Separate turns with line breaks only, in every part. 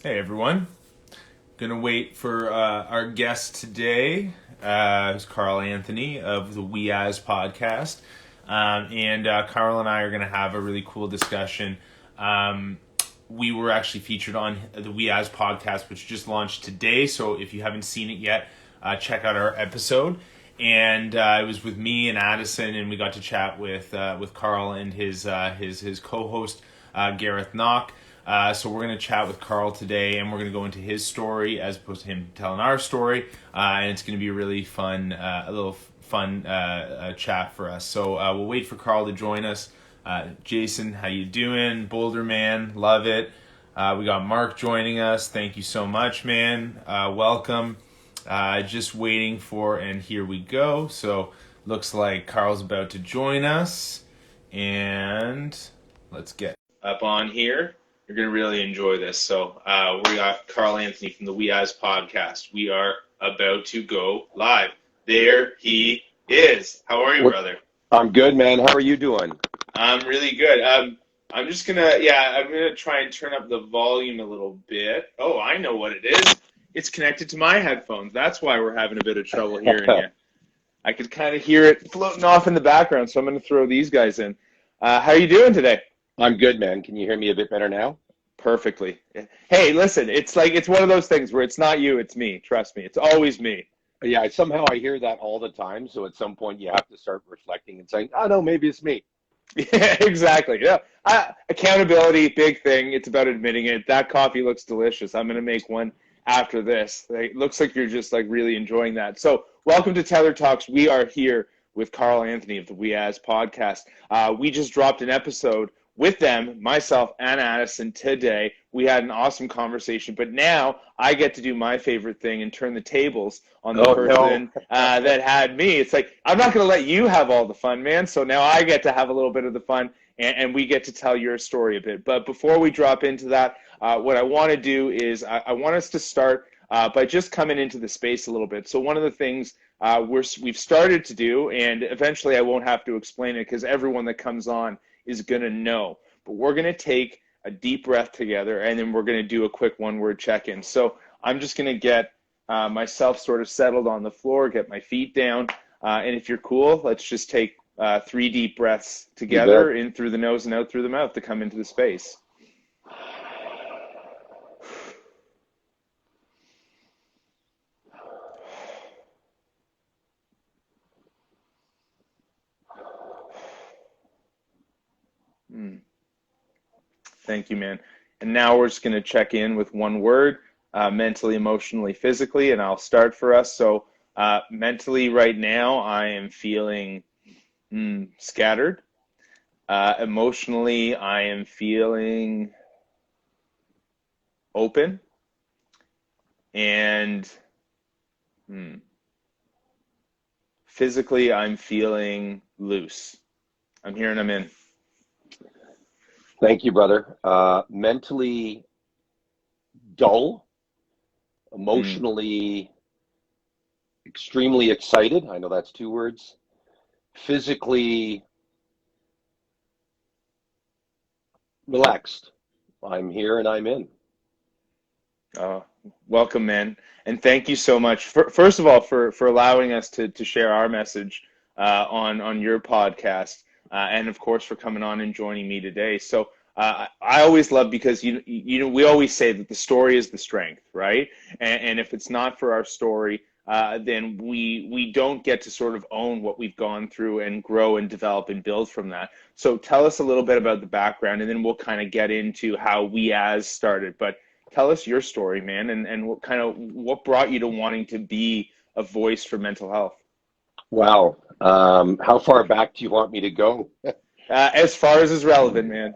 Hey everyone. Gonna wait for our guest today, who's Carl Anthony of the We As podcast. And Carl and I are gonna have a really cool discussion. We were actually featured on the We As podcast, which just launched today. So if you haven't seen it yet, check out our episode. And it was with me and Addison, and we got to chat with Carl and his co-host Gareth Knock. So we're going to chat with Carl today, and we're going to go into his story as opposed to him telling our story, and it's going to be a really fun, chat for us. So we'll wait for Carl to join us. Jason, how you doing? Boulder man, love it. We got Mark joining us. Thank you so much, man. Welcome. Just waiting for, and here we go. So looks like Carl's about to join us, and let's get up on here. You're going to really enjoy this. So we got Carl Anthony from the We As podcast. We are about to go live. There he is. How are you, brother?
I'm good, man. How are you doing?
I'm really good. I'm just going to try and turn up the volume a little bit. Oh, I know what it is. It's connected to my headphones. That's why we're having a bit of trouble hearing you. I could kind of hear it floating off in the background, so I'm going to throw these guys in. How are you doing today?
I'm good, man. Can you hear me a bit better now?
Perfectly. Hey, listen, it's one of those things where it's not you, it's me. Trust me. It's always me.
Yeah, somehow I hear that all the time. So at some point you have to start reflecting and saying, oh, no, maybe it's me.
Yeah, exactly. Yeah. Accountability, big thing. It's about admitting it. That coffee looks delicious. I'm going to make one after this. It looks like you're just really enjoying that. So welcome to Tethr Talks. We are here with Carl Anthony of the We As podcast. We just dropped an episode with them, myself and Addison today. We had an awesome conversation, but now I get to do my favorite thing and turn the tables on the person that had me. It's like, I'm not going to let you have all the fun, man. So now I get to have a little bit of the fun, and we get to tell your story a bit. But before we drop into that, what I want to do is I want us to start by just coming into the space a little bit. So one of the things we've started to do, and eventually I won't have to explain it because everyone that comes on is going to know. But we're going to take a deep breath together, and then we're going to do a quick one-word check-in. So I'm just going to get myself sort of settled on the floor, get my feet down, and if you're cool, let's just take 3 deep breaths together, in through the nose and out through the mouth to come into the space. Thank you, man. And now we're just going to check in with one word, mentally, emotionally, physically, and I'll start for us. So mentally right now, I am feeling scattered. Emotionally, I am feeling open. And physically, I'm feeling loose. I'm here and I'm in.
Thank you, brother. Mentally dull, emotionally extremely excited. I know that's 2 words. Physically relaxed. I'm here and I'm in.
Welcome, man. And thank you so much, first of all, for allowing us to share our message on your podcast. And of course for coming on and joining me today. So I always love, because we always say that the story is the strength, right? And if it's not for our story, then we don't get to sort of own what we've gone through and grow and develop and build from that. So tell us a little bit about the background, and then we'll kind of get into how We As started. But tell us your story, man, and what brought you to wanting to be a voice for mental health.
Wow. How far back do you want me to go?
As far as is relevant, man.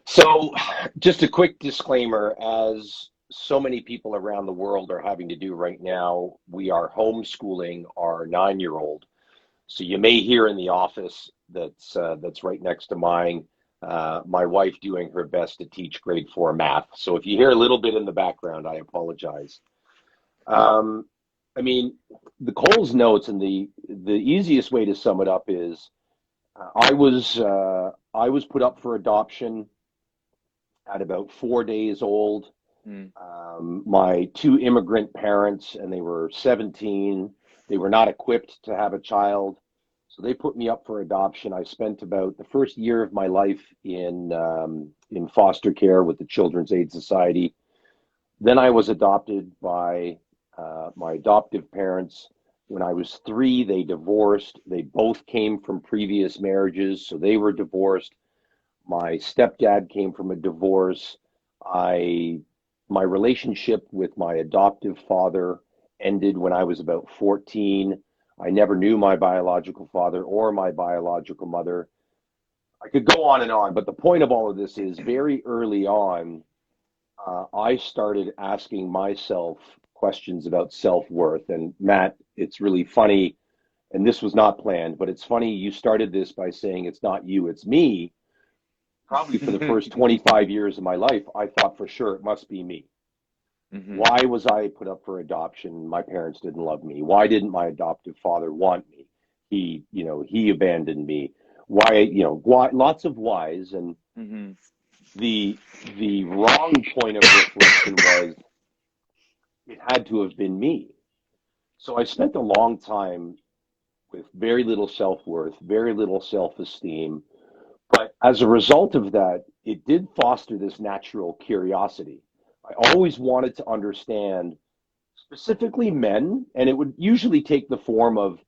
So just a quick disclaimer, as so many people around the world are having to do right now, we are homeschooling our 9-year-old. So you may hear in the office that's right next to mine, my wife doing her best to teach grade 4 math. So if you hear a little bit in the background, I apologize. I mean, the Coles notes, and the easiest way to sum it up is I was put up for adoption at about 4 days old.
Mm.
My two immigrant parents, and they were 17. They were not equipped to have a child. So they put me up for adoption. I spent about the first year of my life in foster care with the Children's Aid Society. Then I was adopted by my adoptive parents. When I was 3, they divorced. They both came from previous marriages, so they were divorced. My stepdad came from a divorce. I My relationship with my adoptive father ended when I was about 14. I never knew my biological father or my biological mother. I could go on and on, but the point of all of this is very early on, I started asking myself questions about self-worth. And Matt, it's really funny, and this was not planned, but it's funny you started this by saying it's not you, it's me. Probably for the first 25 years of my life, I thought for sure it must be me.
Hmm.
Why was I put up for adoption? My parents didn't love me. Why didn't my adoptive father want me? He abandoned me. Why? Lots of whys. And
Hmm.
the wrong point of reflection was it had to have been me. So I spent a long time with very little self worth, very little self esteem. But as a result of that, it did foster this natural curiosity. I always wanted to understand specifically men, and it would usually take the form of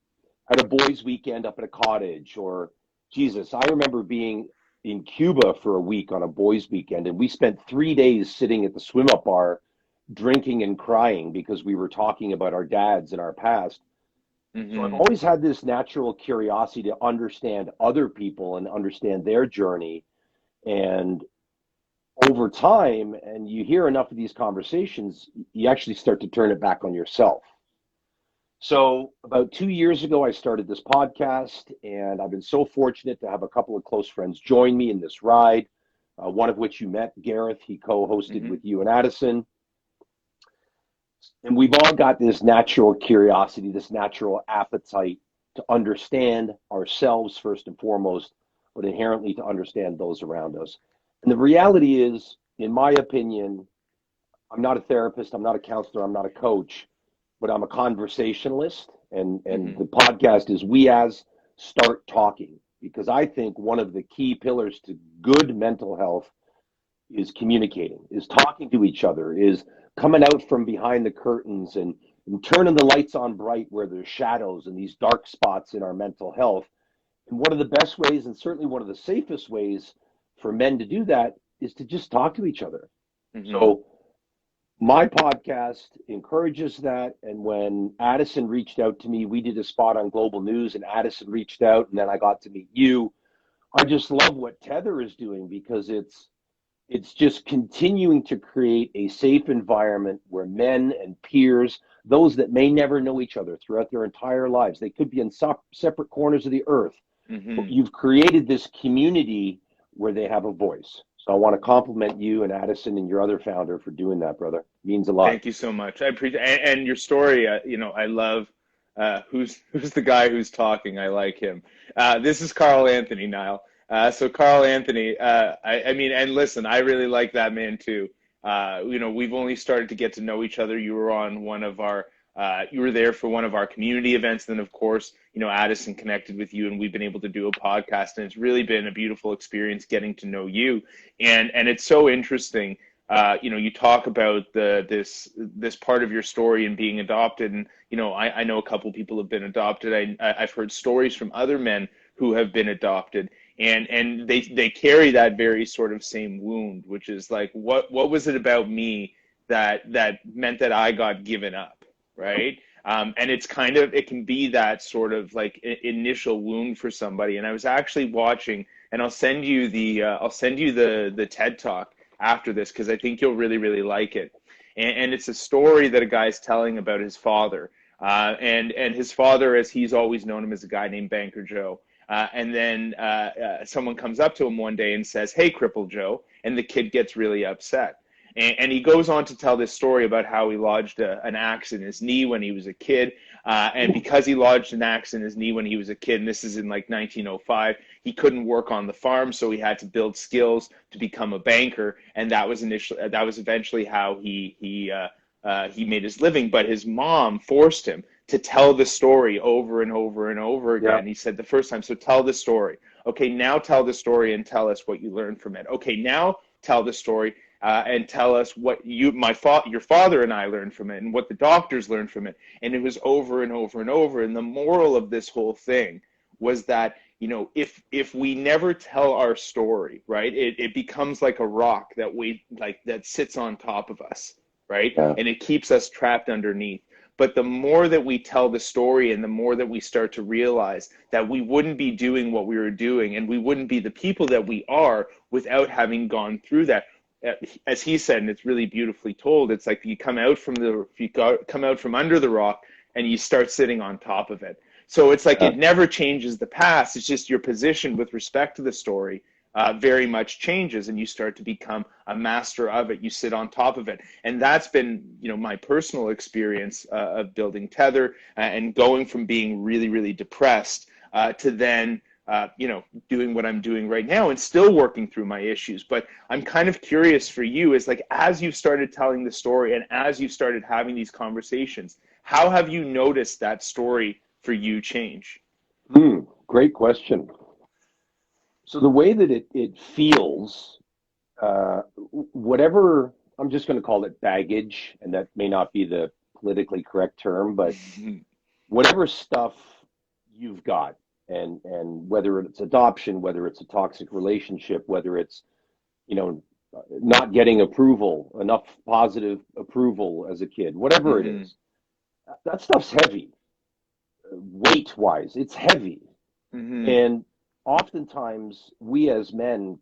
at a boys' weekend up at a cottage, or Jesus, I remember being in Cuba for a week on a boys' weekend, and we spent 3 days sitting at the swim up bar drinking and crying because we were talking about our dads and our past. So I've
Hmm.
always had this natural curiosity to understand other people and understand their journey. And over time, and you hear enough of these conversations, you actually start to turn it back on yourself. So about 2 years ago, I started this podcast, and I've been so fortunate to have a couple of close friends join me in this ride. One of which you met, Gareth. He co-hosted
Hmm.
with you and Addison. And we've all got this natural curiosity, this natural appetite to understand ourselves first and foremost, but inherently to understand those around us. And the reality is, in my opinion, I'm not a therapist, I'm not a counselor, I'm not a coach, but I'm a conversationalist. And
Hmm.
the podcast is We As Start Talking, because I think one of the key pillars to good mental health is communicating, is talking to each other, is coming out from behind the curtains and turning the lights on bright where there's shadows and these dark spots in our mental health. And one of the best ways, and certainly one of the safest ways for men to do that, is to just talk to each other.
Hmm.
So my podcast encourages that. And when Addison reached out to me, we did a spot on Global News, and Addison reached out, and then I got to meet you. I just love what Tethr is doing because it's just continuing to create a safe environment where men and peers, those that may never know each other throughout their entire lives, they could be in separate corners of the earth, but
Hmm.
you've created this community where they have a voice. So I want to compliment you and Addison and your other founder for doing that, brother. It means a lot.
Thank you so much. I appreciate and your story. I love who's the guy who's talking. I like him. This is Carl Anthony Nile. So Carl Anthony, I mean, and listen, I really like that man too. We've only started to get to know each other. You were there for one of our community events. Then, of course, Addison connected with you, and we've been able to do a podcast, and it's really been a beautiful experience getting to know you. And it's so interesting. You talk about this part of your story and being adopted, and I know a couple people have been adopted. I've heard stories from other men who have been adopted, and they carry that very sort of same wound, which is like, what was it about me that meant that I got given up, right? And it can be that sort of like initial wound for somebody. And I was actually watching, and I'll send you the TED Talk after this because I think you'll really, really like it. And it's a story that a guy's telling about his father. And his father, as he's always known him, as a guy named Banker Joe. And then someone comes up to him one day and says, "Hey, Cripple Joe," and the kid gets really upset. And he goes on to tell this story about how he lodged an axe in his knee when he was a kid. And because he lodged an axe in his knee when he was a kid, and this is in like 1905, he couldn't work on the farm, so he had to build skills to become a banker. And that was eventually how he made his living. But his mom forced him to tell the story over and over and over again.
Yeah.
He said the first time, so tell the story. Okay, now tell the story and tell us what you learned from it. Okay, now tell the story and tell us what your father and I learned from it, and what the doctors learned from it. And it was over and over and over. And the moral of this whole thing was that, you know, if we never tell our story, right, it becomes like a rock that sits on top of us, right,
Yeah.
and it keeps us trapped underneath. But the more that we tell the story, and the more that we start to realize that we wouldn't be doing what we were doing, and we wouldn't be the people that we are without having gone through that. As he said, and it's really beautifully told, it's like you come out from under the rock and you start sitting on top of it. So it's like it never changes the past. It's just your position with respect to the story very much changes, and you start to become a master of it. You sit on top of it. And that's been, you know, my personal experience of building Tethr, and going from being really, really depressed to then you know, doing what I'm doing right now and still working through my issues. But I'm kind of curious for you, is like, as you started telling the story and as you started having these conversations, how have you noticed that story for you change?
Great question. So the way that it feels, whatever, I'm just going to call it baggage, and that may not be the politically correct term, but whatever stuff you've got, and whether it's adoption, whether it's a toxic relationship, whether it's, you know, not getting enough positive approval as a kid, whatever it is, that stuff's heavy. Weight wise, it's heavy. And oftentimes we as men,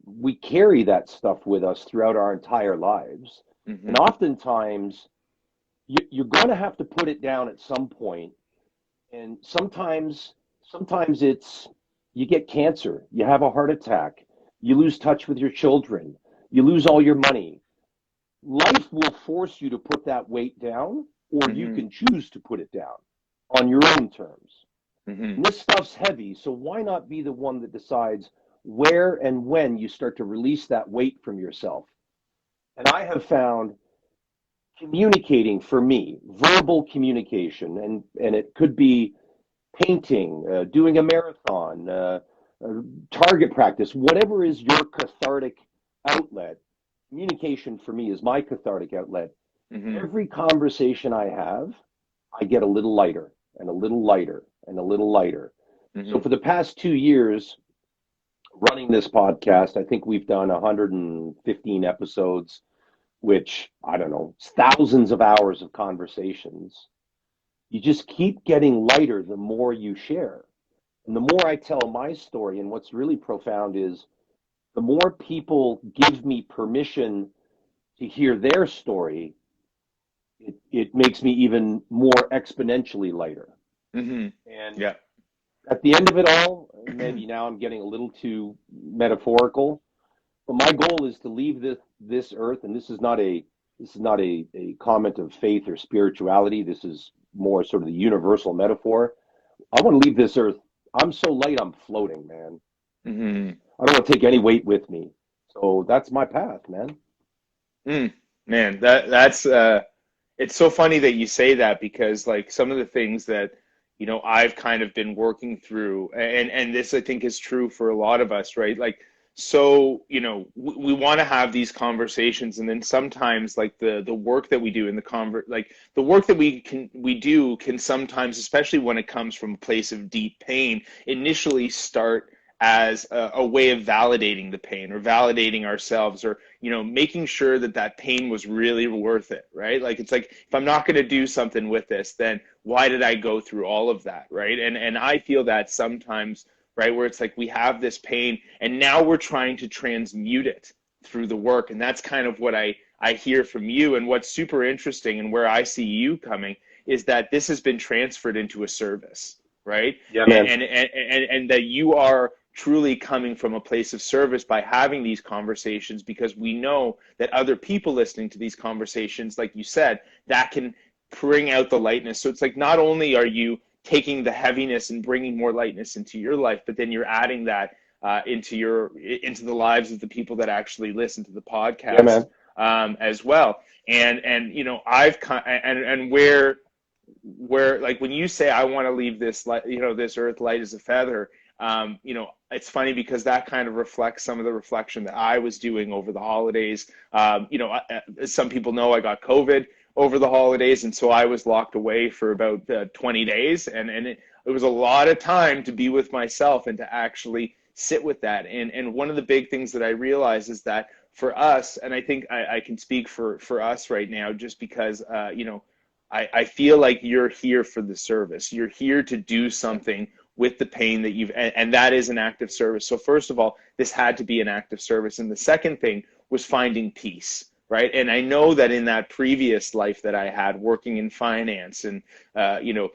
we carry that stuff with us throughout our entire lives. And oftentimes you're going to have to put it down at some point. And sometimes it's, you get cancer, you have a heart attack, you lose touch with your children, you lose all your money. Life will force you to put that weight down, or you can choose to put it down on your own terms. And this stuff's heavy, so why not be the one that decides where and when you start to release that weight from yourself? And I have found communicating, for me, verbal communication, and it could be painting, doing a marathon, target practice, whatever is your cathartic outlet. Communication for me is my cathartic outlet. Every conversation I have, I get a little lighter and a little lighter and a little lighter. So for the past 2 years running this podcast, I think we've done 115 episodes, which, I don't know, it's thousands of hours of conversations. You just keep getting lighter the more you share. And the more I tell my story, and what's really profound is the more people give me permission to hear their story, it makes me even more exponentially lighter. And at the end of it all, maybe now I'm getting a little too metaphorical, but my goal is to leave this earth, and this is not a comment of faith or spirituality. This is more sort of the universal metaphor. I want to leave this earth. I'm so light, I'm floating, man. I don't want to take any weight with me. So that's my path, man.
Man, that's it's so funny that you say that, because like some of the things that, you know, I've kind of been working through, and this I think is true for a lot of us, right? Like, so, you know, we want to have these conversations, and then sometimes like the work that we do in the work that we do can sometimes, especially when it comes from a place of deep pain, initially start as a way of validating the pain, or validating ourselves, or, you know, making sure that pain was really worth it, right? Like, it's like, if I'm not going to do something with this, then why did I go through all of that, right? And I feel that sometimes, right, where it's like we have this pain and now we're trying to transmute it through the work. And that's kind of what I hear from you. And what's super interesting, and where I see you coming, is that this has been transferred into a service, right?
Yeah, man.
And that you are truly coming from a place of service by having these conversations, because we know that other people listening to these conversations, like you said, that can bring out the lightness. So it's like, not only are you taking the heaviness and bringing more lightness into your life, but then you're adding that into the lives of the people that actually listen to the
Yeah,
podcast,
man.
as well. And you know, and where like when you say I want to leave this light, you know, this earth light as a feather, you know, it's funny because that kind of reflects some of the reflection that I was doing over the holidays. You know, as some people know, I got COVID over the holidays, and so I was locked away for about 20 days, and it was a lot of time to be with myself and to actually sit with that. And one of the big things that I realized is that for us, and I think I can speak for us right now, just because you know, I feel like you're here for the service. You're here to do something with the pain that and that is an act of service. So first of all, this had to be an act of service. And the second thing was finding peace, right? And I know that in that previous life that I had, working in finance and, you know,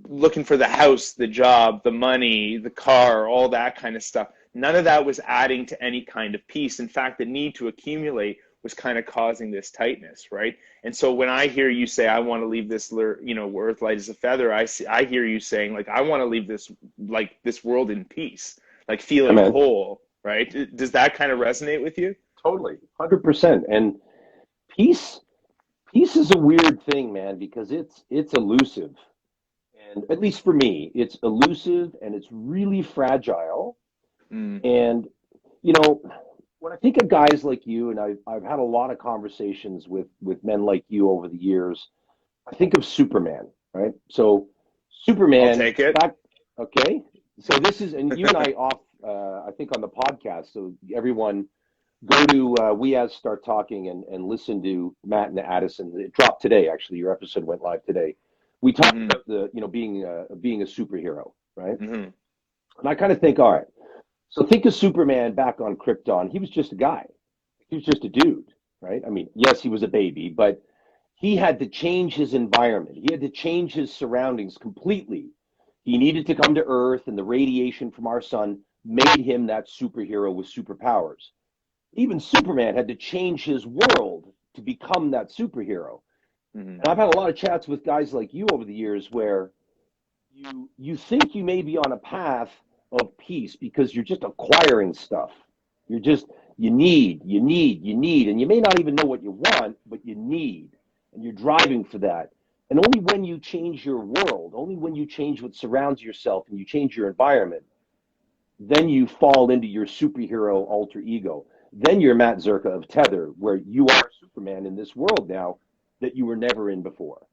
looking for the house, the job, the money, the car, all that kind of stuff, none of that was adding to any kind of peace. In fact, the need to accumulate was kind of causing this tightness, right? And so when I hear you say, I want to leave this, you know, earth light as a feather, I hear you saying, like, I want to leave this, like, this world in peace, like
Yeah,
feeling
man.
whole, right? Does that kind of resonate with you?
Totally. 100%. And peace, peace is a weird thing, man, because it's elusive. And at least for me, it's elusive and it's really fragile.
Mm,
And, you know, when I think of guys like you, and I've had a lot of conversations with men like you over the years, I think of Superman, right? So
I'll
Superman
take it.
back, okay. So this is, and you and I off, I think on the podcast. So everyone go to We As Start Talking and listen to Matt and Addison. It dropped today, actually. Your episode went live today. We talked
Mm-hmm.
about the, you know, being a superhero, right?
Mm-hmm.
And I kind of think, all right. So think of Superman back on Krypton. He was just a guy. He was just a dude, right? I mean, yes, he was a baby, but he had to change his environment. He had to change his surroundings completely. He needed to come to Earth, and the radiation from our sun made him that superhero with superpowers. Even Superman had to change his world to become that superhero.
Mm-hmm.
And I've had a lot of chats with guys like you over the years where you think you may be on a path of peace because you're just acquiring stuff. You're just you need, and you may not even know what you want, but you need, and you're driving for that. And only when you change your world, only when you change what surrounds yourself and you change your environment, then you fall into your superhero alter ego. Then you're Matt Zerka of Tether, where you are Superman in this world now that you were never in before.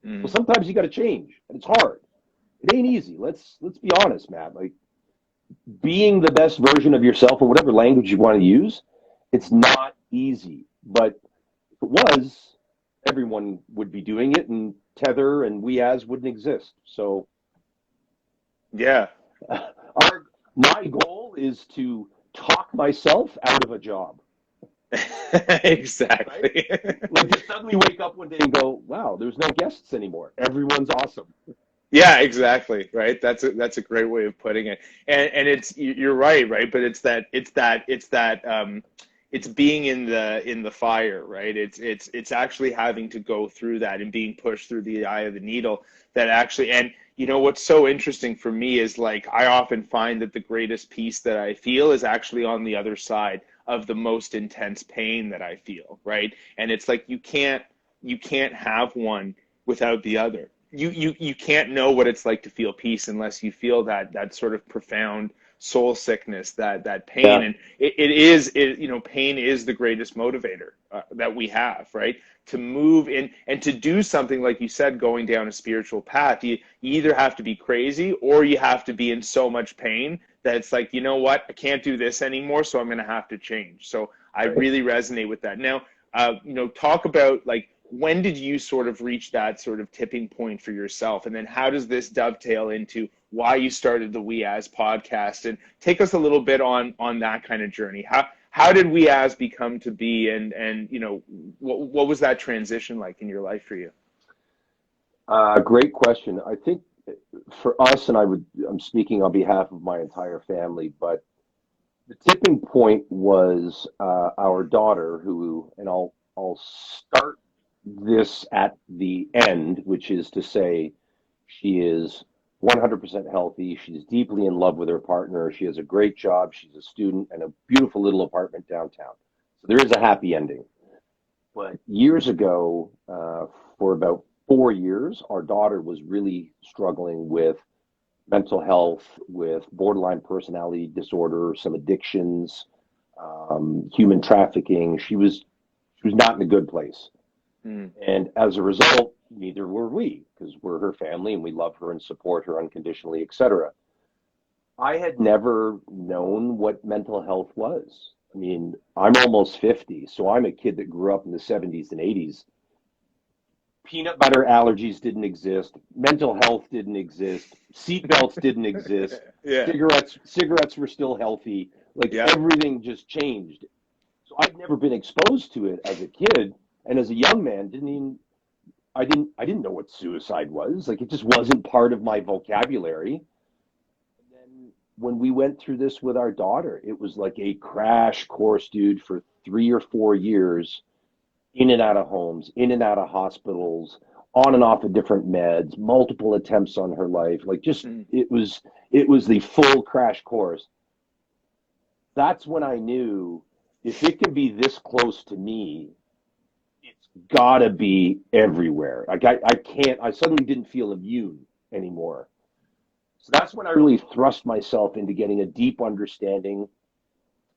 Mm-hmm.
Well, sometimes you got to change, and it's hard. It ain't easy. Let's be honest, Matt. Like being the best version of yourself, or whatever language you want to use, it's not easy. But if it was, everyone would be doing it, and Tether and We As wouldn't exist. So,
Yeah.
my goal is to talk myself out of a job. Right?
Exactly.
Like to suddenly wake up one day and go, "Wow, there's no guests anymore. Everyone's awesome."
Yeah, exactly. Right. That's a great way of putting it. And you're right, right? But it's being in the fire, right? It's actually having to go through that and being pushed through the eye of the needle that actually. And you know what's so interesting for me is, like, I often find that the greatest peace that I feel is actually on the other side of the most intense pain that I feel, right? And it's like you can't have one without the other. You can't know what it's like to feel peace unless you feel that sort of profound soul sickness, that pain.
Yeah,
And it you know, pain is the greatest motivator that we have, right? To move in and to do something, like you said, going down a spiritual path, you either have to be crazy or you have to be in so much pain that it's like, you know what, I can't do this anymore, so I'm going to have to change. So I
right.
really resonate with that. Now, you know, talk about, like, when did you sort of reach that sort of tipping point for yourself? And then how does this dovetail into why you started the We As podcast? And take us a little bit on that kind of journey. How did We As become to be? And you know, what was that transition like in your life for you?
Great question. I think for us, and I'm speaking on behalf of my entire family, but the tipping point was our daughter, who, and I'll start this at the end, which is to say, she is 100% healthy. She's deeply in love with her partner. She has a great job. She's a student and a beautiful little apartment downtown. So there is a happy ending. But years ago, for about 4 years, our daughter was really struggling with mental health, with borderline personality disorder, some addictions, human trafficking. She was not in a good place.
Mm.
And as a result, neither were we, because we're her family and we love her and support her unconditionally, etc. I had never known what mental health was. I mean, I'm almost 50, so I'm a kid that grew up in the 70s and 80s. Peanut butter allergies didn't exist. Mental health didn't exist. Seatbelts didn't exist.
Yeah.
Cigarettes were still healthy. Like
Yeah.
everything just changed. So I'd never been exposed to it as a kid, and as a young man, I didn't know what suicide was. Like it just wasn't part of my vocabulary. And then when we went through this with our daughter, it was like a crash course, dude, for 3 or 4 years, in and out of homes, in and out of hospitals, on and off of different meds, multiple attempts on her life. Like just
Mm.
it was the full crash course. That's when I knew if it can be this close to me, it's gotta be everywhere. Like I can't, I suddenly didn't feel immune anymore. So that's when I really thrust myself into getting a deep understanding,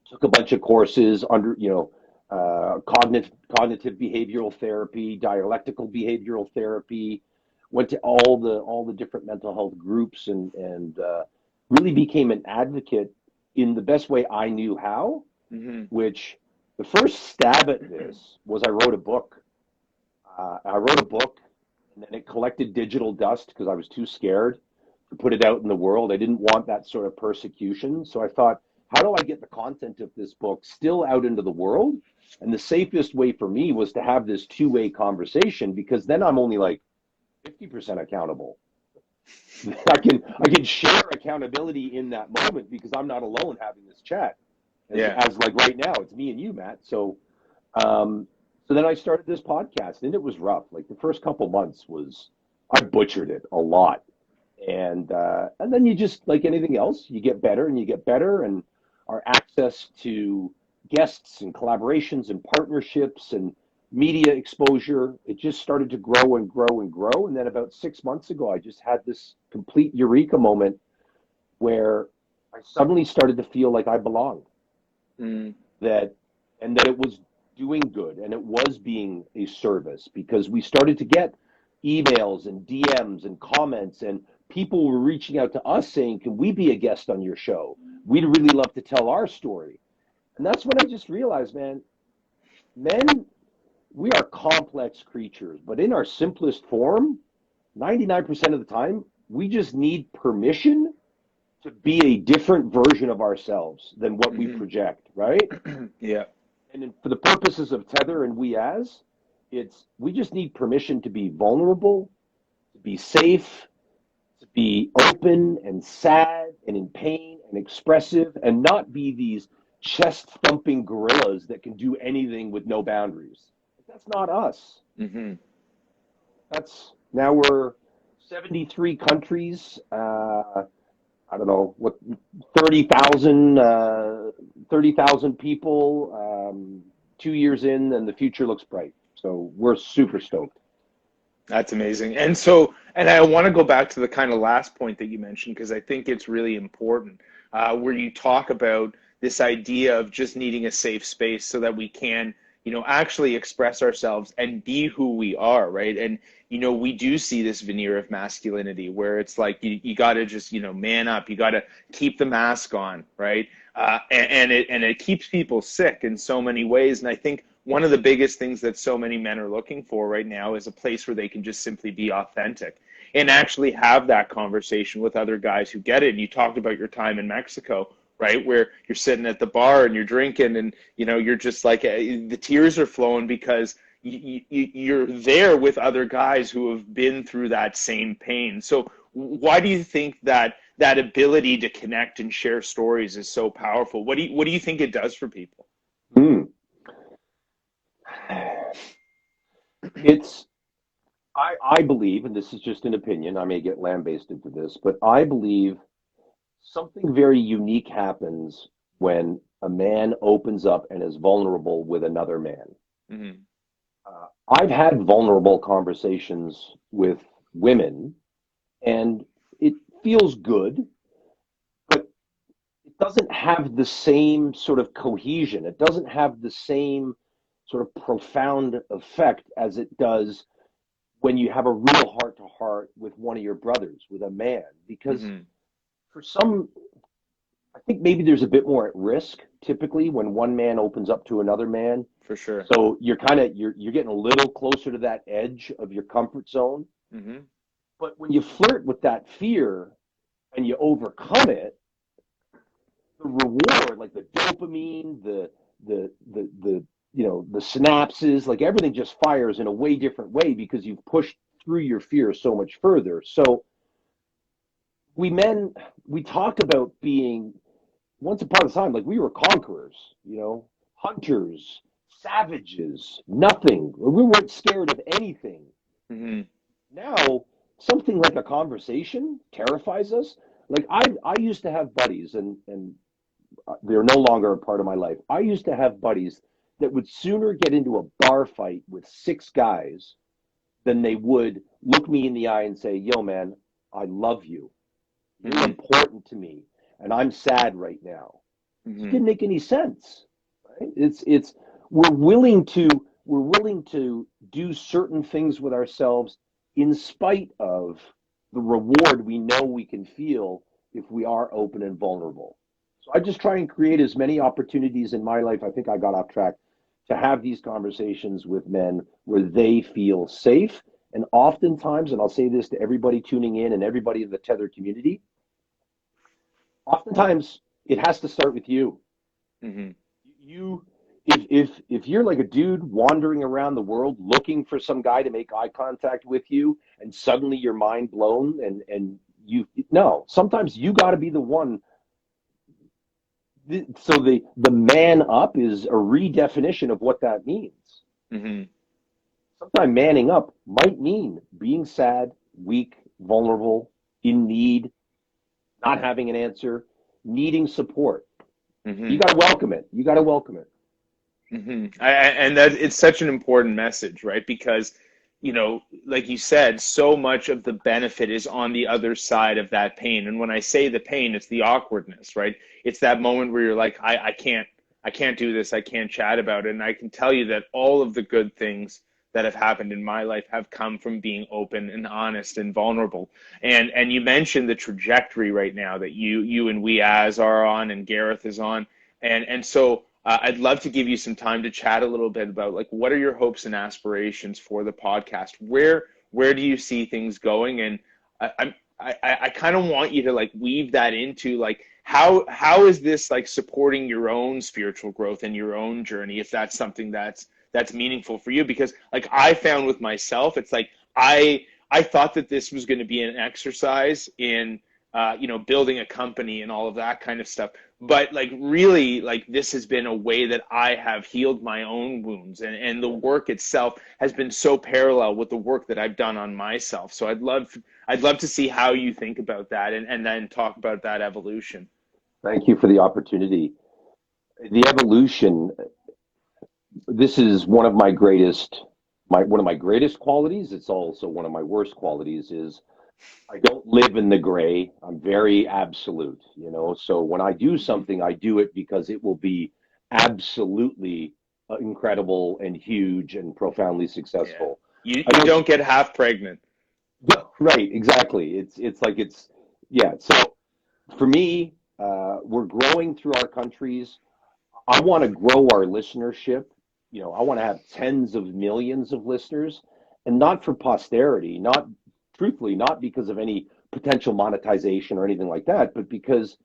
took a bunch of courses under, cognitive behavioral therapy, dialectical behavioral therapy, went to all the different mental health groups and really became an advocate in the best way I knew how,
Mm-hmm.
which the first stab at this was I wrote a book. And then it collected digital dust because I was too scared to put it out in the world. I didn't want that sort of persecution. So I thought, how do I get the content of this book still out into the world? And the safest way for me was to have this two-way conversation, because then I'm only like 50% accountable. I can share accountability in that moment because I'm not alone having this chat.
Yeah.
As like right now, it's me and you, Matt. Um, so then I started this podcast, and it was rough. Like the first couple months I butchered it a lot, and then you just, like anything else, you get better and you get better, and our access to guests and collaborations and partnerships and media exposure, it just started to grow and grow and grow. And then about 6 months ago, I just had this complete eureka moment where I suddenly started to feel like I belonged,
Mm.
that and that it was doing good and it was being a service, because we started to get emails and DMs and comments, and people were reaching out to us saying, can we be a guest on your show? We'd really love to tell our story. And that's when I just realized, man, men, we are complex creatures, but in our simplest form, 99% of the time, we just need permission to be a different version of ourselves than what we
Mm-hmm.
project, right?
Yeah.
And for the purposes of Tether and we just need permission to be vulnerable, to be safe, to be open and sad and in pain and expressive, and not be these chest thumping gorillas that can do anything with no boundaries. That's not us.
Mm-hmm.
That's Now we're 73 countries. I don't know what, 30,000 people. 2 years in, and the future looks bright. So we're super stoked.
That's amazing. And I want to go back to the kind of last point that you mentioned, because I think it's really important, where you talk about this idea of just needing a safe space so that we can, actually express ourselves and be who we are, right? And, we do see this veneer of masculinity where it's like you got to just, man up. You got to keep the mask on, right? And it keeps people sick in so many ways. And I think one of the biggest things that so many men are looking for right now is a place where they can just simply be authentic and actually have that conversation with other guys who get it. And you talked about your time in Mexico, right? Where you're sitting at the bar and you're drinking and, you're just like, the tears are flowing because you're there with other guys who have been through that same pain. So why do you think that that ability to connect and share stories is so powerful? What do you think it does for people?
Hmm. It's I believe, and this is just an opinion, I may get lambasted for this, but I believe something very unique happens when a man opens up and is vulnerable with another man.
Hmm.
I've had vulnerable conversations with women, and it feels good, but it doesn't have the same sort of cohesion. It doesn't have the same sort of profound effect as it does when you have a real heart to heart with one of your brothers, with a man, because
Hmm.
for some, I think maybe there's a bit more at risk typically when one man opens up to another man.
For sure.
So you're getting a little closer to that edge of your comfort zone.
Hmm.
But when you flirt with that fear and you overcome it, the reward, like the dopamine, the the synapses, like everything just fires in a way different way because you've pushed through your fear so much further. So we men, we talk about being once upon a time, like we were conquerors, hunters, savages, nothing. We weren't scared of anything.
Hmm.
Now, something like a conversation terrifies us. Like I used to have buddies, and they're no longer a part of my life. I used to have buddies that would sooner get into a bar fight with six guys than they would look me in the eye and say, "Yo, man, I love you. You're
Hmm.
important to me, and I'm sad right now." It
Hmm.
didn't make any sense. Right? It's we're willing to we're willing to do certain things with ourselves in spite of the reward we know we can feel if we are open and vulnerable. So I just try and create as many opportunities in my life. I think I got off track to have these conversations with men where they feel safe. And oftentimes, and I'll say this to everybody tuning in and everybody in the Tether community, oftentimes it has to start with you.
Hmm.
You if you're like a dude wandering around the world looking for some guy to make eye contact with you and suddenly you're mind blown and you no, sometimes you got to be the one. So the man up is a redefinition of what that means.
Hmm.
Sometimes manning up might mean being sad, weak, vulnerable, in need, not having an answer, needing support. You
Hmm.
got to welcome it. You got to welcome it.
And that it's such an important message, right? Because, like you said, so much of the benefit is on the other side of that pain. And when I say the pain, it's the awkwardness, right? It's that moment where you're like, I can't do this. I can't chat about it. And I can tell you that all of the good things that have happened in my life have come from being open and honest and vulnerable. And you mentioned the trajectory right now that you and we as are on and Gareth is on. And so I'd love to give you some time to chat a little bit about like what are your hopes and aspirations for the podcast? Where do you see things going? And I kind of want you to like weave that into like how is this like supporting your own spiritual growth and your own journey if that's something that's meaningful for you? Because like I found with myself, it's like I thought that this was going to be an exercise in building a company and all of that kind of stuff, but like really like this has been a way that I have healed my own wounds, and the work itself has been so parallel with the work that I've done on myself. So I'd love to see how you think about that, and then talk about that evolution.
Thank you for the opportunity. The evolution, this is one of my greatest qualities. It's also one of my worst qualities is I don't live in the gray. I'm very absolute. So when I do
Mm-hmm.
something, I do it because it will be absolutely incredible and huge and profoundly
Yeah,
successful. I
you
don't,
don't get half pregnant.
right, exactly. It's like yeah. So for me, we're growing through our countries. I want to grow our listenership. I want to have tens of millions of listeners, and not for posterity, not truthfully, not because of any potential monetization or anything like that, but because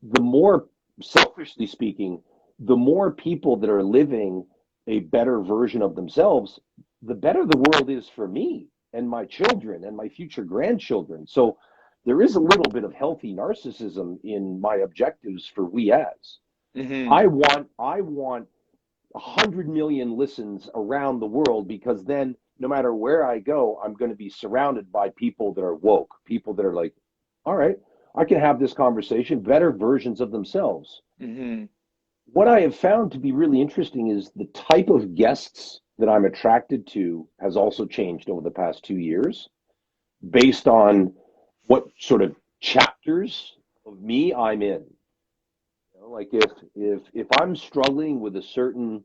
the more, selfishly speaking, the more people that are living a better version of themselves, the better the world is for me and my children and my future grandchildren. So there is a little bit of healthy narcissism in my objectives for We As.
Hmm.
I want 100 million listens around the world, because then no matter where I go, I'm going to be surrounded by people that are woke, people that are like, all right, I can have this conversation, better versions of themselves.
Hmm.
What I have found to be really interesting is the type of guests that I'm attracted to has also changed over the past 2 years based on what sort of chapters of me I'm in. Like if I'm struggling with a certain,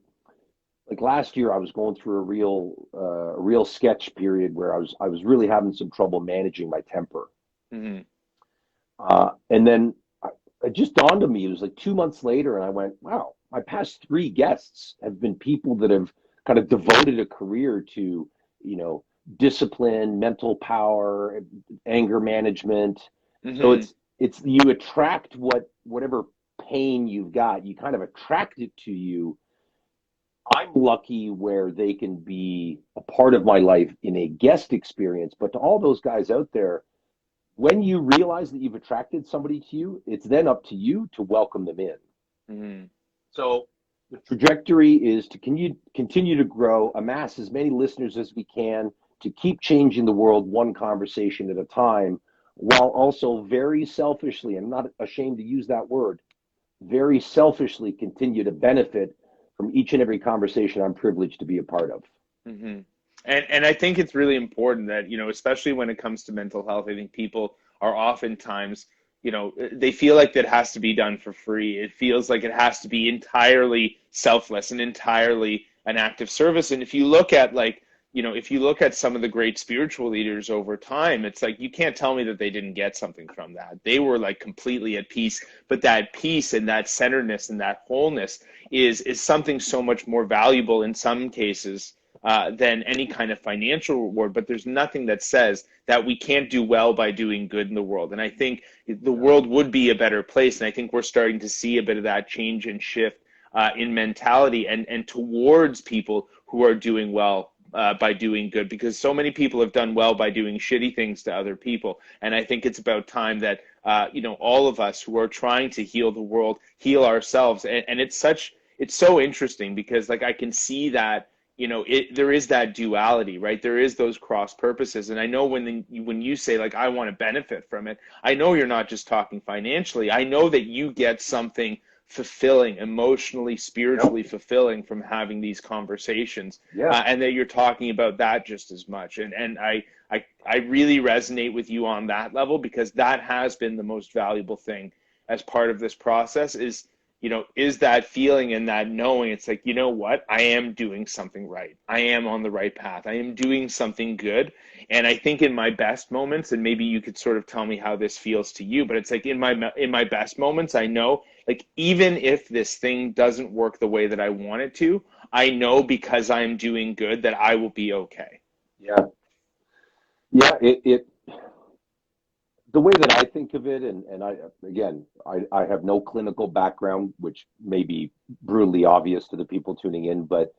like last year I was going through a real sketch period where I was really having some trouble managing my temper.
Hmm.
And then it just dawned on me. It was like 2 months later, and I went, wow, my past three guests have been people that have kind of devoted a career to, you know, discipline, mental power, anger management. So
Hmm.
it's you attract whatever pain you've got, you kind of attract it to you. I'm lucky where they can be a part of my life in a guest experience, but to all those guys out there, when you realize that you've attracted somebody to you, it's then up to you to welcome them in.
Hmm.
So the trajectory is to continue to grow, amass as many listeners as we can, to keep changing the world one conversation at a time, while also very selfishly, I'm not ashamed to use that word, very selfishly continue to benefit from each and every conversation I'm privileged to be a part of.
Hmm. And I think it's really important that, especially when it comes to mental health, I think people are oftentimes, they feel like that has to be done for free. It feels like it has to be entirely selfless and entirely an act of service. And if you look at if you look at some of the great spiritual leaders over time, it's like you can't tell me that they didn't get something from that. They were like completely at peace, but that peace and that centeredness and that wholeness is something so much more valuable in some cases than any kind of financial reward. But there's nothing that says that we can't do well by doing good in the world. And I think the
Yeah.
world would be a better place. And I think we're starting to see a bit of that change and shift in mentality and towards people who are doing well by doing good, because so many people have done well by doing shitty things to other people. And I think it's about time that all of us who are trying to heal the world heal ourselves. And it's so interesting because like I can see that there is that duality, right? There is those cross purposes. And I know when you say like I want to benefit from it, I know you're not just talking financially. I know that you get something fulfilling, emotionally,
Yep.
spiritually fulfilling from having these conversations,
Yeah.
and that you're talking about that just as much. And I really resonate with you on that level, because that has been the most valuable thing as part of this process is that feeling and that knowing. It's like, you know what, I am doing something right, I am on the right path, I am doing something good. And I think in my best moments, and maybe you could sort of tell me how this feels to you, but it's like in my best moments, I know, like, even if this thing doesn't work the way that I want it to, I know because I'm doing good that I will be okay.
Yeah. Yeah. It the way that I think of it, and I have no clinical background, which may be brutally obvious to the people tuning in, but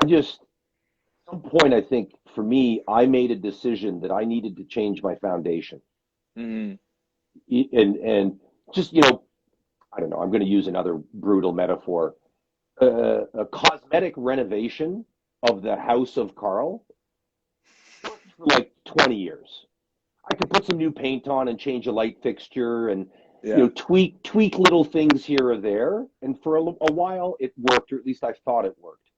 I just, at some point, I think for me, I made a decision that I needed to change my foundation.
Mm-hmm.
And just, I don't know, I'm going to use another brutal metaphor. A cosmetic renovation of the house of Carl worked for like 20 years. I could put some new paint on and change a light fixture and
Yeah.
tweak little things here or there. And for a while it worked, or at least I thought it worked.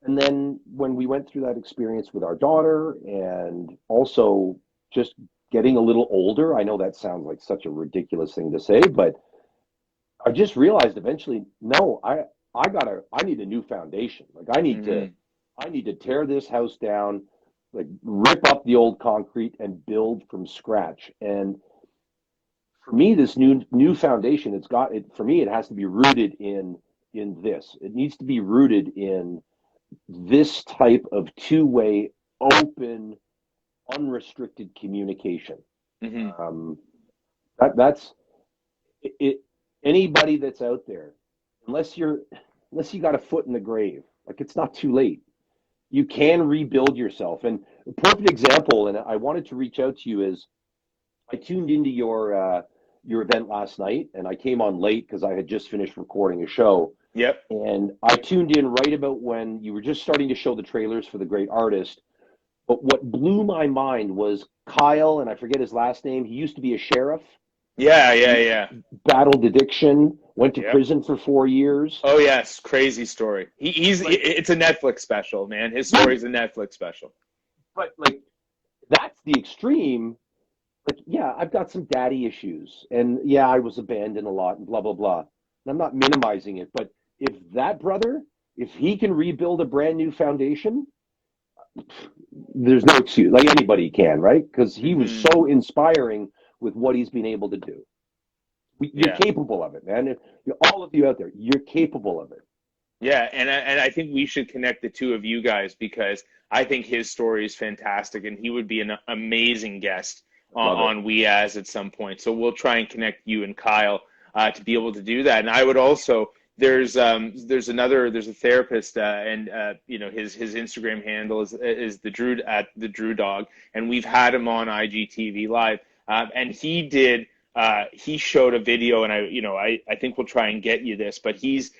And then when we went through that experience with our daughter, and also just getting a little older, I know that sounds like such a ridiculous thing to say, but I just realized eventually, no, I need a new foundation. Like
Mm-hmm.
I need to tear this house down, like rip up the old concrete and build from scratch. And for me, this new foundation, it's got it for me, it has to be rooted in this. It needs to be rooted in this type of two-way, open, unrestricted communication.
Mm-hmm.
Um, that's it. Anybody that's out there, unless you got a foot in the grave, like it's not too late. You can rebuild yourself. And a perfect example, and I wanted to reach out to you, is I tuned into your event last night, and I came on late because I had just finished recording a show.
Yep.
And I tuned in right about when you were just starting to show the trailers for The Great Artist. But what blew my mind was Kyle, and I forget his last name. He used to be a sheriff.
Yeah, yeah,
He
yeah.
battled addiction, went to
Yep.
prison for 4 years.
Oh yes, crazy story.
Like,
It's a Netflix special, man. His
yeah,
story's a Netflix special.
but like that's the extreme. Like, yeah, I've got some daddy issues, and yeah, I was abandoned a lot, and blah blah blah. And I'm not minimizing it, but if that brother, if he can rebuild a brand new foundation, there's no excuse. Like anybody can, right? Because he was
Hmm.
so inspiring with what he's been able to do. You're
Yeah.
capable of it, man. All of you out there, you're capable of it.
Yeah, and I think we should connect the two of you guys because I think his story is fantastic, and he would be an amazing guest
Love it.
on We As at some point. So we'll try and connect you and Kyle to be able to do that. And I would also there's a therapist and you know his Instagram handle is the Drew Dog, and we've had him on IGTV Live, and he showed a video, and I think we'll try and get you this, but he's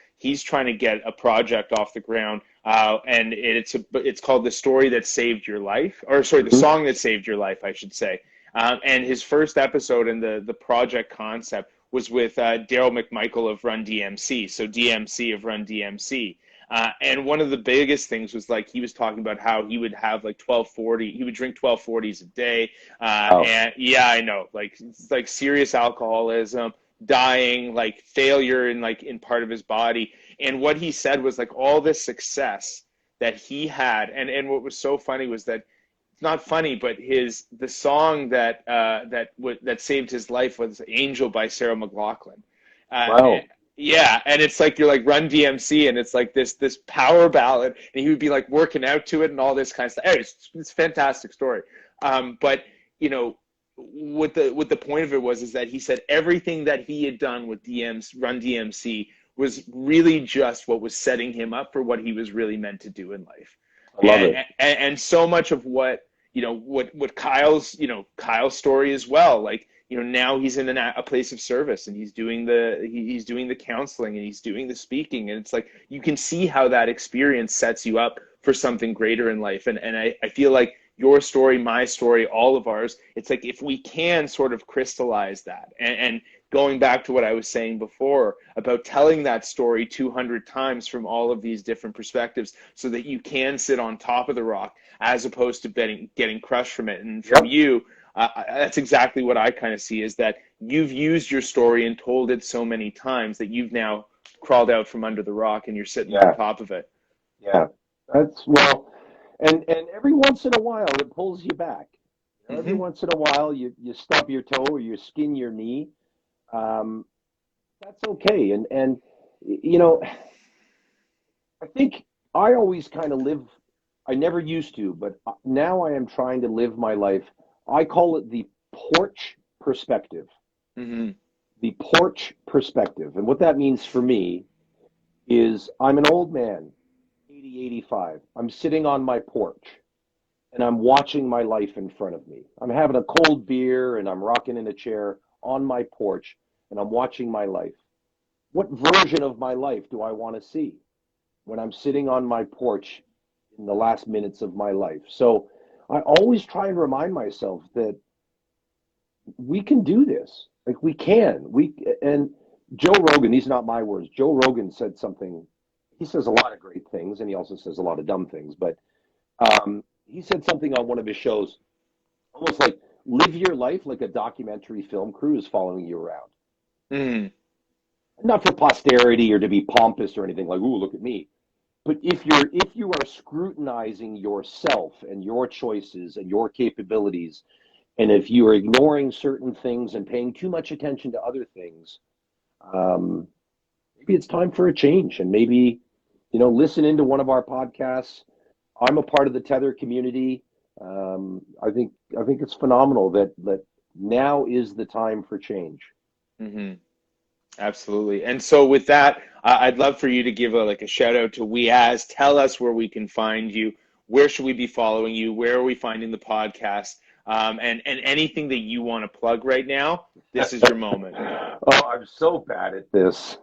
trying to get a project off the ground, and it's called The Story That Saved Your Life, or sorry, The
Mhm.
Song That Saved Your Life, I should say. And his first episode and the project concept was with Daryl McMichael of Run DMC, so DMC of Run DMC. And one of the biggest things was like he was talking about how he would have like 1240, he would drink 1240s a day.
Wow.
And yeah, I know, like serious alcoholism, dying, like failure in part of his body. And what he said was like all this success that he had, and what was so funny was that it's not funny, but the song that saved his life was "Angel" by Sarah McLachlan. Uh,
Wow.
yeah, and it's like you're like Run DMC, and it's like this power ballad, and he would be like working out to it and all this kind of stuff. Anyway, it's a fantastic story. But you know, what the point of it was is that he said everything that he had done with Run DMC was really just what was setting him up for what he was really meant to do in life.
I love it.
And so much of what Kyle's story as well, like now he's in a place of service, and he's doing the counseling, and he's doing the speaking, and it's like you can see how that experience sets you up for something greater in life. And I feel like your story, my story, all of ours, it's like if we can sort of crystallize that, and going back to what I was saying before about telling that story 200 times from all of these different perspectives so that you can sit on top of the rock as opposed to getting crushed from it. And from
Yep.
you, that's exactly what I kind of see, is that you've used your story and told it so many times that you've now crawled out from under the rock and you're sitting on
Yeah.
top of it.
Yeah. That's well, and every once in a while it pulls you back. Every
Hmm.
once in a while you stub your toe or you skin your knee. Um, that's okay. And you know, I think I always kind of live. I never used to, but now I am trying to live my life. I call it the porch perspective.
Hmm.
The porch perspective. And what that means for me is I'm an old man, 80, 85. I'm sitting on my porch and I'm watching my life in front of me. I'm having a cold beer and I'm rocking in a chair on my porch and I'm watching my life. What version of my life do I want to see when I'm sitting on my porch in the last minutes of my life? So I always try and remind myself that we can do this. Like we can. And Joe Rogan, these are not my words. Joe Rogan said something. He says a lot of great things and he also says a lot of dumb things, but he said something on one of his shows, almost like live your life like a documentary film crew is following you around.
Hmm.
Not for posterity or to be pompous or anything like, "Ooh, look at me." But if you are scrutinizing yourself and your choices and your capabilities, and if you are ignoring certain things and paying too much attention to other things, um, maybe it's time for a change. And maybe, listen into one of our podcasts. I'm a part of the Tethr community. I think it's phenomenal that now is the time for change.
Hmm. Absolutely. And so with that, I'd love for you to give a shout out to We As. Tell us where we can find you. Where should we be following you? Where are we finding the podcast? and anything that you want to plug right now, this is your moment.
Oh, I'm so bad at this.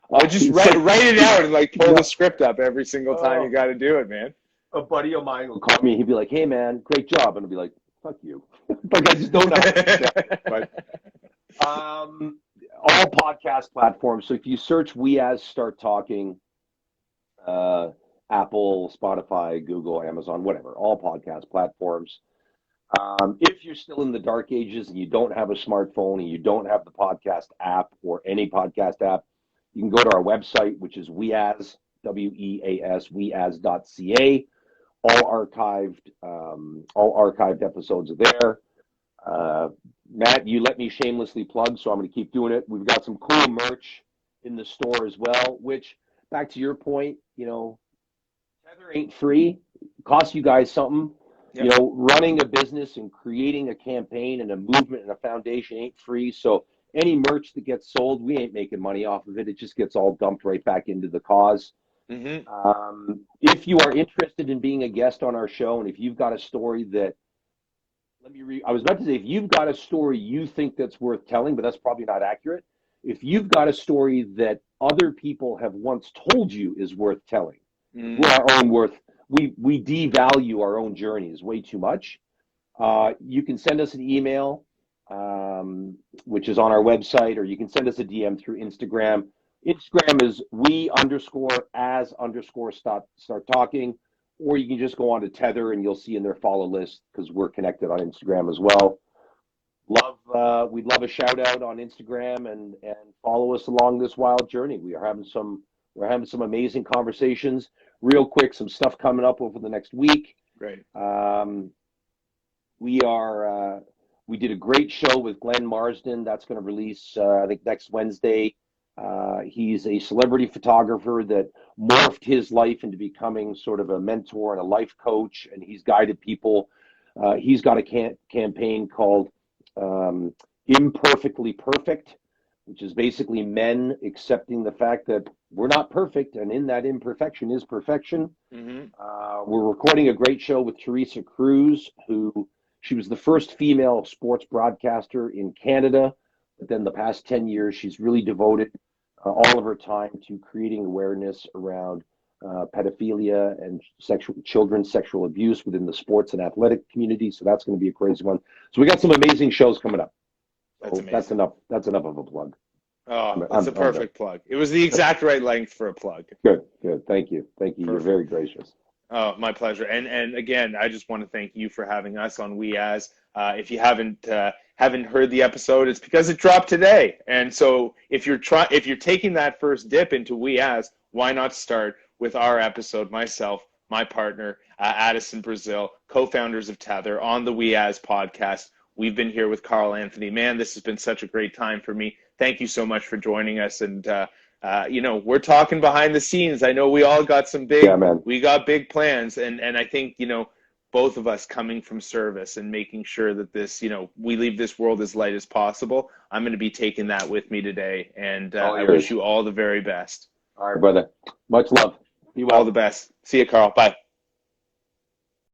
Well, just write it out and like pull the script up every single time you got to do it, man.
A buddy of mine will call me. He'd be like, "Hey, man, great job," and I'll be like, "Fuck you." Like I just don't know how to say it. But all podcast platforms. So if you search "We As Start Talking," Apple, Spotify, Google, Amazon, whatever, all podcast platforms. If you're still in the dark ages and you don't have a smartphone and you don't have the podcast app or any podcast app, you can go to our website, which is weas, weas, weas.ca. All archived episodes are there. Matt, you let me shamelessly plug, so I'm going to keep doing it. We've got some cool merch in the store as well, which, back to your point, Tethr ain't free. It costs you guys something. Yep. Running a business and creating a campaign and a movement and a foundation ain't free. So any merch that gets sold, we ain't making money off of it. It just gets all dumped right back into the cause. Mm-hmm. If you are interested in being a guest on our show, and if you've got a story that, I was about to say, if you've got a story you think that's worth telling, but that's probably not accurate. If you've got a story that other people have once told you is worth telling, we're our own worth. We devalue our own journeys way too much. You can send us an email, which is on our website, or you can send us a DM through Instagram. Instagram is we_as_start talking, or you can just go on to Tethr and you'll see in their follow list, because we're connected on Instagram as well. We'd love a shout out on Instagram and follow us along this wild journey. We're having some amazing conversations. Real quick, some stuff coming up over the next week.
Great.
We did a great show with Glenn Marsden. That's going to release, I think, next Wednesday. He's a celebrity photographer that morphed his life into becoming sort of a mentor and a life coach, and he's guided people. He's got a campaign called Imperfectly Perfect, which is basically men accepting the fact that we're not perfect, and in that imperfection is perfection. Mm-hmm. We're recording a great show with Teresa Cruz, she was the first female sports broadcaster in Canada, but then the past 10 years, she's really devoted all of her time to creating awareness around pedophilia and children's sexual abuse within the sports and athletic community. So that's going to be a crazy one. So we got some amazing shows coming up. That's enough. That's enough of a plug.
Oh, that's a perfect plug. It was the exact right length for a plug.
Good. Thank you. Perfect. You're very gracious.
Oh, my pleasure. And again, I just want to thank you for having us on We As. If you haven't heard the episode, it's because it dropped today. And so if you're taking that first dip into We As, why not start with our episode? Myself, my partner, Addison Brazil, co-founders of Tethr, on the We As podcast. We've been here with Carl Anthony. Man, this has been such a great time for me. Thank you so much for joining us. And we're talking behind the scenes. I know we all got we got big plans, and I think both of us coming from service and making sure that this, we leave this world as light as possible. I'm going to be taking that with me today, and I wish you all the very best.
All right, brother. Much love.
Be well. All the best. See you, Carl. Bye.